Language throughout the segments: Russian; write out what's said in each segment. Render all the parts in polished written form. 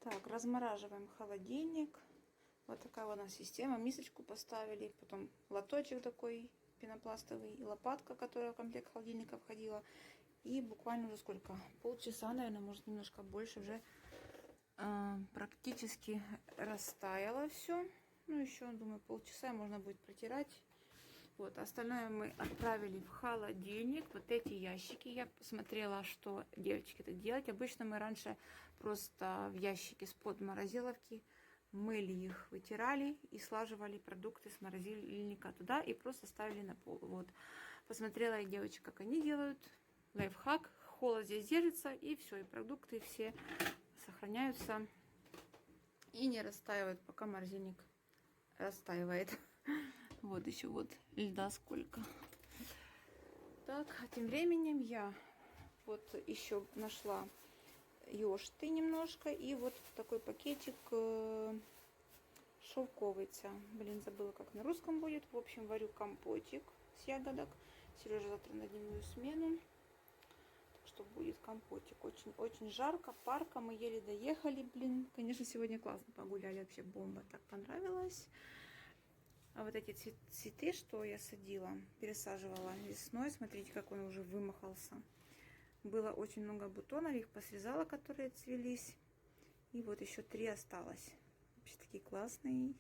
Так, размораживаем холодильник. Вот такая у нас система. Мисочку поставили, потом лоточек такой пенопластовый, и лопатка, которая в комплект холодильника входила. И буквально уже сколько? Полчаса, наверное, может немножко больше, уже практически растаяло все. Ну, еще, думаю, полчаса можно будет протирать. Вот, остальное мы отправили в холодильник. Вот эти ящики, я посмотрела, что девочки это делать. Обычно мы раньше просто в ящике с-под морозиловки мыли их, вытирали и слаживали продукты с морозильника туда и просто ставили на пол. Вот, посмотрела я девочек, как они делают. Лайфхак, холод здесь держится, и все, и продукты все сохраняются и не растаивают, пока морозильник растаивает. Вот еще вот льда сколько. Так, а тем временем я вот еще нашла ёшты немножко и вот такой пакетик шелковица. Блин, забыла, как на русском будет. В общем, варю компотик с ягодок. Сережа завтра на дневную смену. Так что будет компотик. Очень жарко, парка. Мы еле доехали, блин. Конечно, сегодня классно погуляли. Вообще бомба. Так понравилось. А вот эти цветы, что я садила, пересаживала весной, смотрите, как он уже вымахался. Было очень много бутонов, их посрезала, которые цвелись. И вот еще 3 осталось. Вообще такие классные.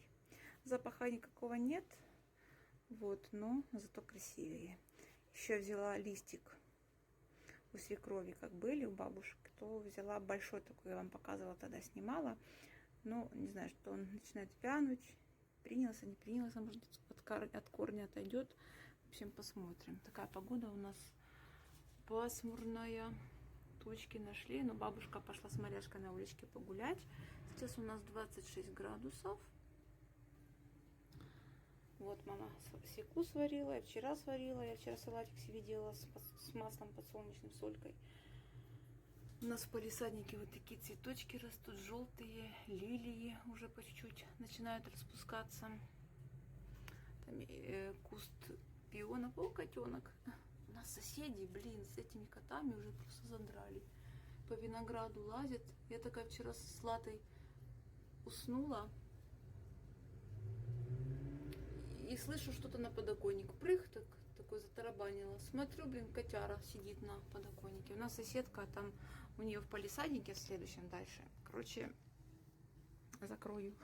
Запаха никакого нет. Вот, но зато красивее. Еще взяла листик у свекрови, как были у бабушек. То взяла большой такой, я вам показывала, тогда снимала. Но не знаю, что он начинает вянуть. Принялся, не принялся, может от корня отойдет. В общем, посмотрим. Такая погода у нас пасмурная. Тучки нашли, но бабушка пошла с Маряшкой на уличке погулять. Сейчас у нас 26 градусов. Вот мама свеклу сварила, я вчера сварила. Я вчера салатик себе делала с маслом подсолнечным, солькой. У нас в палисаднике вот такие цветочки растут, желтые, лилии уже по чуть-чуть начинают распускаться. Там куст пионов, о, котенок. У нас соседи, блин, с этими котами уже просто задрали. По винограду лазят. Я такая вчера с Латой уснула. И слышу что-то на подоконник. Прых такой затарабанила. Смотрю, блин, котяра сидит на подоконнике. У нас соседка, там у нее в палисаднике в следующем дальше. Короче, закрою,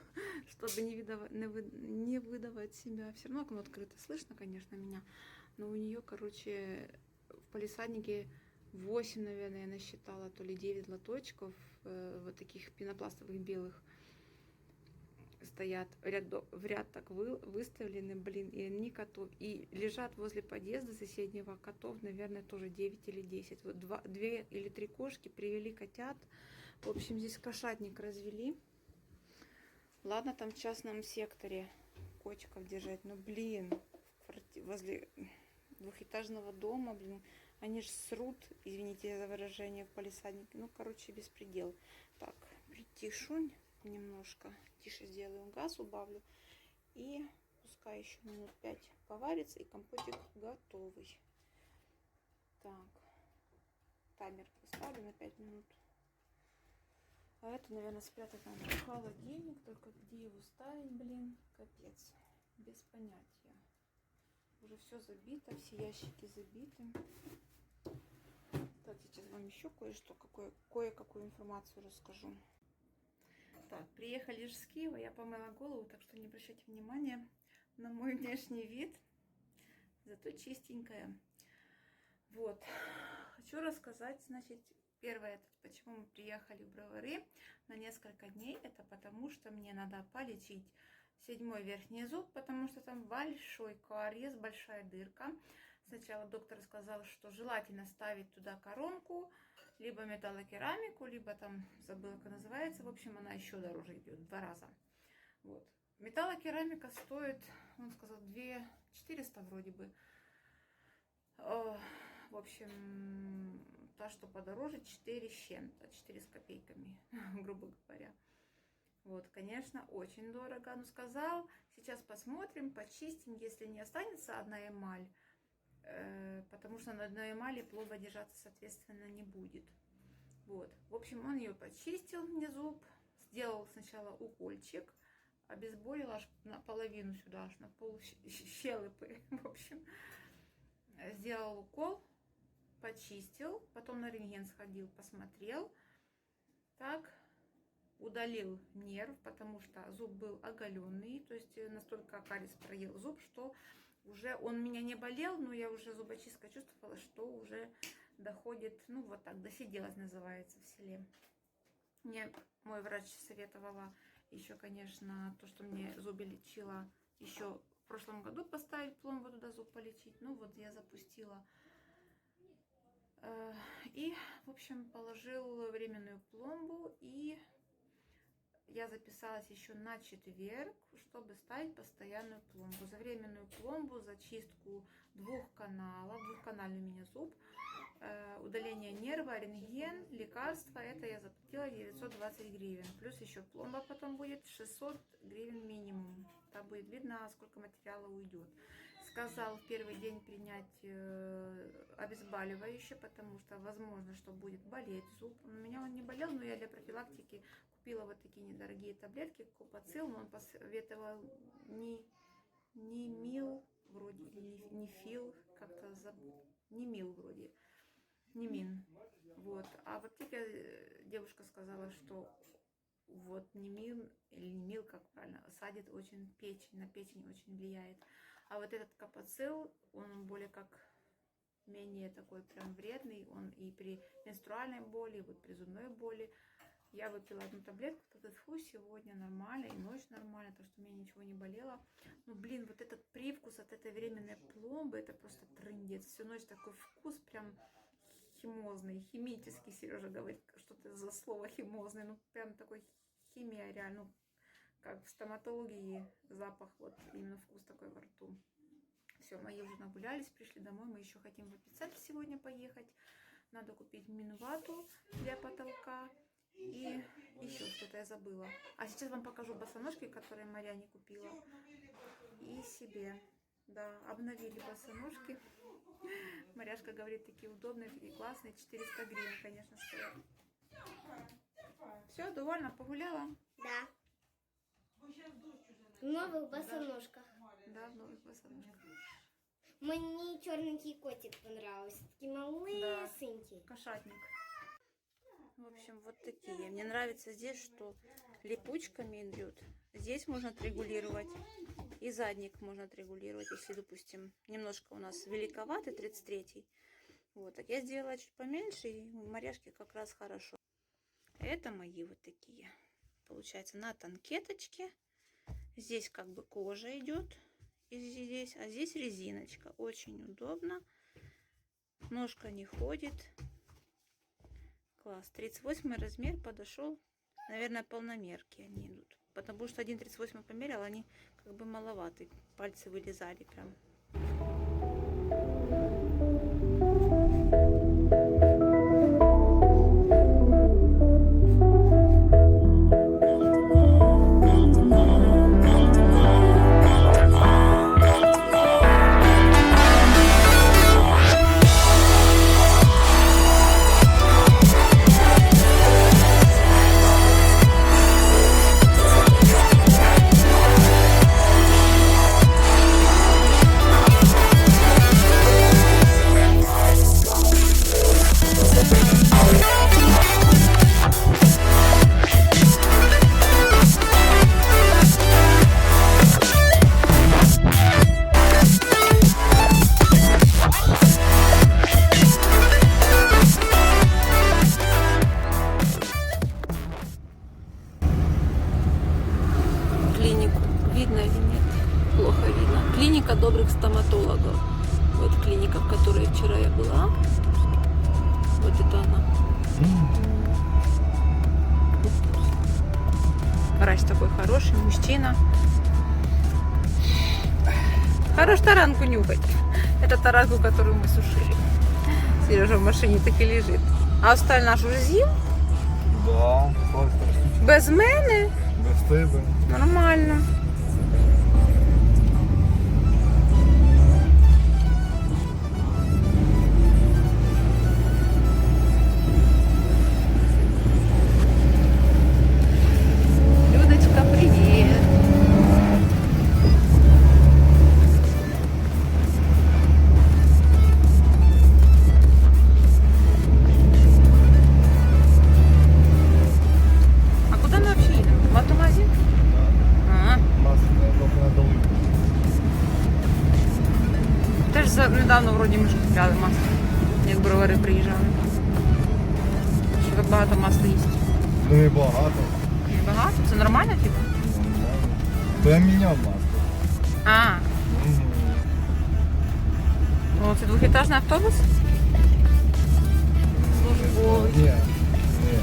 чтобы не выдавать себя. Все равно окно открыто. Слышно, конечно, меня. Но у нее, короче, в палисаднике 8, наверное, я насчитала, то ли 9 лоточков вот таких пенопластовых белых стоят в ряд так выставлены, блин, и они котов, и лежат возле подъезда соседнего котов, наверное, тоже 9 или 10. Вот 2 или 3 кошки привели котят. В общем, здесь кошатник развели. Ладно, там в частном секторе котиков держать, но, блин, возле двухэтажного дома, блин, они же срут, извините за выражение, в палисаднике. Ну, короче, беспредел. Так, притишу немножко, тише сделаю, газ убавлю. И пускай еще минут 5 поварится, и компотик готовый. Так, таймер поставлю на 5 минут. А это, наверное, спрятать надо в холодильник. Только где его ставить, блин, капец. Без понятия. Уже все забито, все ящики забиты. Так, сейчас вам еще кое-что, кое-какую информацию расскажу. Так, приехали же с Киева, я помыла голову, так что не обращайте внимания на мой внешний вид. Зато чистенькая. Вот. Хочу рассказать, значит, первое, почему мы приехали в Бровары на несколько дней. Это потому, что мне надо полечить 7-й верхний зуб, потому что там большой кариес, большая дырка. Сначала доктор сказал, что желательно ставить туда коронку, либо металлокерамику, либо там, забыла, как называется. В общем, она еще дороже идет, в 2 раза. Вот. Металлокерамика стоит, он сказал, 2400 вроде бы. В общем, та, что подороже, 4 с чем-то, 4 с копейками, грубо говоря. Вот, конечно, очень дорого. Но сказал, сейчас посмотрим, почистим, если не останется одна эмаль, потому что на одной эмали пломба держаться, соответственно, не будет. Вот, в общем, он ее почистил, мне зуб, сделал сначала укольчик, обезболил аж наполовину сюда, аж на пол щелепы, в общем. Сделал укол, почистил, потом на рентген сходил, посмотрел, так, удалил нерв, потому что зуб был оголенный, то есть настолько кариес проел зуб, что уже он меня не болел, но я уже зубочистка чувствовала, что уже доходит, ну вот так, досиделась называется в селе. Мне мой врач советовала еще, конечно, то, что мне зубы лечила еще в прошлом году, поставить пломбу туда, зуб полечить. Ну вот я запустила. И, в общем, положил временную пломбу, и я записалась еще на четверг, чтобы ставить постоянную пломбу. За временную пломбу, за чистку двух каналов, двухканальный у меня зуб, удаление нерва, рентген, лекарства, это я заплатила 920 гривен. Плюс еще пломба потом будет 600 гривен минимум. Там будет видно, сколько материала уйдет. Сказал в первый день принять обезболивающее, потому что возможно, что будет болеть зуб. У меня он не болел, но я для профилактики купила вот такие недорогие таблетки, Копацил, но он посоветовал не мил, вроде, не фил, как-то забыл, не мил вроде, не мин. Вот. А в аптеке девушка сказала, что вот не мил, или не мил, как правильно, садит очень печень, на печень очень влияет. А вот этот Копацил, он более как менее такой прям вредный, он и при менструальной боли, и вот при зубной боли. Я выпила одну таблетку, фу, сегодня нормально, и ночь нормально, то что у меня ничего не болело. Ну, блин, вот этот привкус от этой временной пломбы, это просто трындец. Всю ночь такой вкус прям химозный, химический, Сережа говорит, что-то за слово химозный, ну, прям такой химия реально, ну, как в стоматологии запах, вот именно вкус такой во рту. Все, мои уже нагулялись, пришли домой, мы еще хотим в эпицентр сегодня поехать. Надо купить минвату для потолка. И еще что-то я забыла. А сейчас вам покажу босоножки, которые Марьяне купила. И себе. Да, обновили босоножки. Марьяшка говорит, такие удобные, такие классные. 400 гривен, конечно, стоят. Все, довольно погуляла? Да. В новых босоножках. Да, в новых босоножках. Мне черненький котик понравился. Такие малысенький. Да, кошатник. В общем, вот такие. Мне нравится здесь, что липучками идет. Здесь можно отрегулировать. И задник можно отрегулировать, если, допустим, немножко у нас великоватый, 33-й. Вот, так я сделала чуть поменьше, и у Марьяшки как раз хорошо. Это мои вот такие. Получается, на танкеточке. Здесь как бы кожа идет. И здесь, а здесь резиночка. Очень удобно. Ножка не ходит. Класс. 38 размер подошел. Наверное, полномерки они идут. Потому что 1,38 померил, они как бы маловаты. Пальцы вылезали прям. Клиника добрых стоматологов. Вот клиника, в которой вчера я была. Вот это она. Врач такой хороший, мужчина. Хорош таранку нюхать. Это таранку, которую мы сушили. Сережа в машине так и лежит. А осталь наш уже з'їв? Да. Без мене? Без тебе. Нормально. недавно вроді ми ж купляли масло, як бровари приїжджали. Що так багато масла їсть? Ну і багато. Небагато? Це нормально, типу? Нормально. То я міняв масло. А, Мгм. о, це двохетажний автобус? Службовий. Ні. Ні.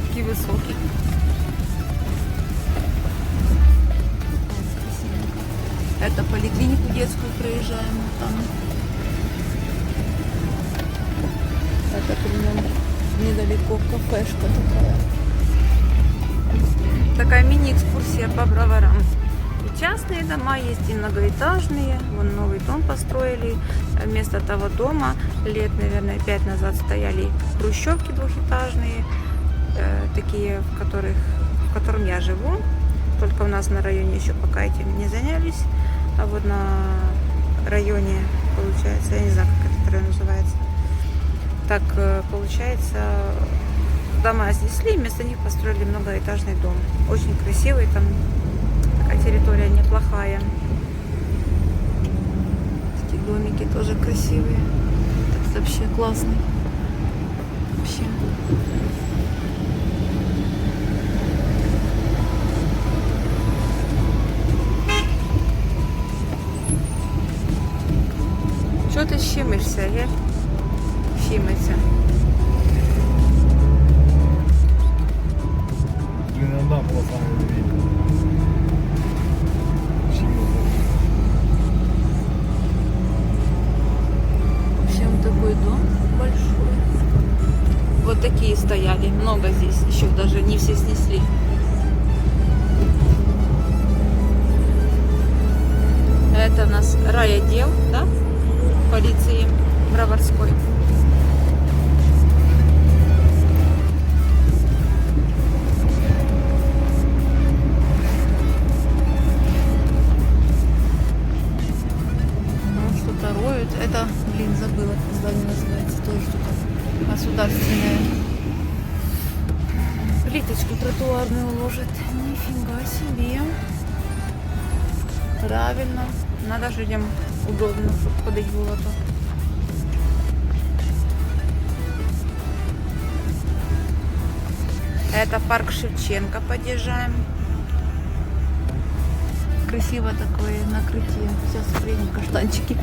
Такий високий. Это поликлинику детскую проезжаем. Там. Это примерно недалеко кафешка такая. Такая мини-экскурсия по броварам. И частные дома есть, и многоэтажные. Вон новый дом построили. Вместо того дома лет, наверное, 5 назад стояли хрущевки двухэтажные. Такие, в котором я живу. Только у нас на районе еще пока этим не занялись. А вот на районе, получается, я не знаю, как этот район называется. Так, получается, дома снесли, и вместо них построили многоэтажный дом. Очень красивый, там такая территория неплохая. Такие домики тоже красивые. Так, вообще классный. Вообще. Чого ти щемишся, є? Щемиться. Блін, одна була саме удивительна. В общем, такой дом большой. Вот такие стояли, много здесь. Еще даже не все снесли. Это у нас райотдел, да? Полиции Броварской. Ну, что-то роют. Это, блин, забыла, как здание называется. Тоже что-то государственное. Плиточку тротуарную уложит. Нифига себе. Правильно. Надо же людям удобно, чтобы ходить было то. Это парк Шевченко подъезжаем. Красиво такое накрытие. Сейчас время каштанчики.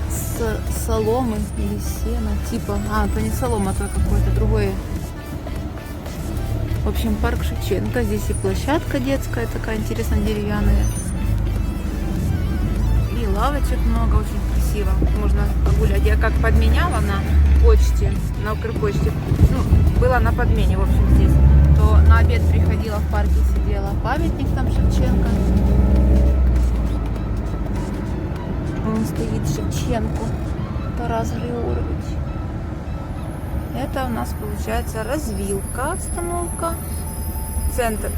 С соломы или сена. Типа. А, это не солома, это какое-то другое. В общем, парк Шевченко. Здесь и площадка детская такая интересная, деревянная. И лавочек много, очень красиво. Можно погулять. Я как подменяла на почте, на Укрпочте. Ну, была на подмене, в общем, здесь. То на обед приходила, в парке сидела. Памятник там Шевченко. Он стоит Шевченко. Тарас Григорович. Это у нас получается развилка, остановка. Центр.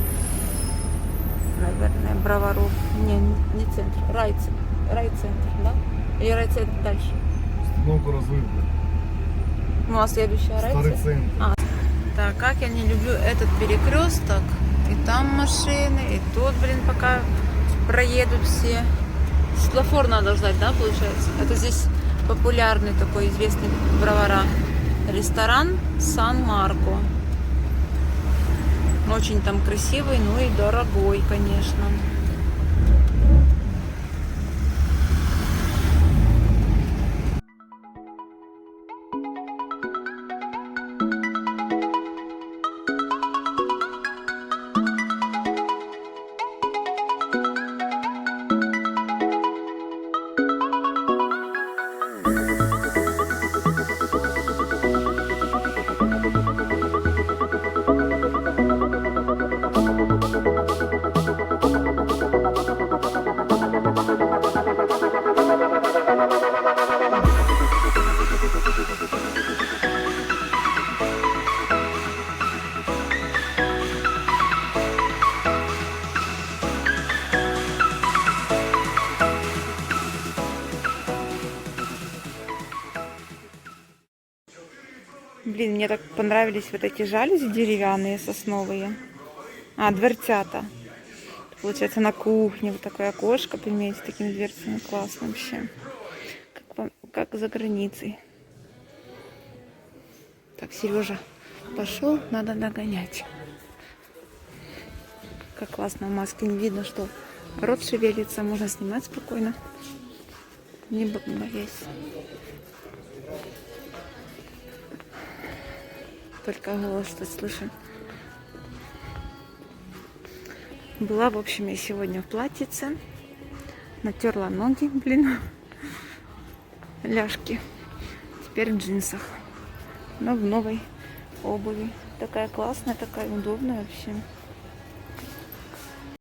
Наверное, Броваров. Не центр, райцентр, да? Или райцентр дальше? Остановку развилку. Ну, а следующая Старый райцентр. центр. Так, как я не люблю этот перекресток. И там машины, и тут, блин, пока проедут все. Светофор надо ждать, да, получается? Это здесь популярный такой известный в Бровара ресторан Сан-Марко. Очень там красивый, ну и дорогой, конечно. Блин, мне так понравились вот эти жалюзи деревянные, сосновые. А, дверцята. получается на кухне. Вот такое окошко имеет с такими дверцами. Классно вообще. Как за границей. Так, Сережа пошел, надо догонять. Как классно в маске, не видно, что рот шевелится, можно снимать спокойно, не боясь. Только голос тут слышен. Была, в общем, я сегодня в платьице, натерла ноги, ляжки. Теперь в джинсах, но в новой обуви. Такая классная, такая удобная вообще.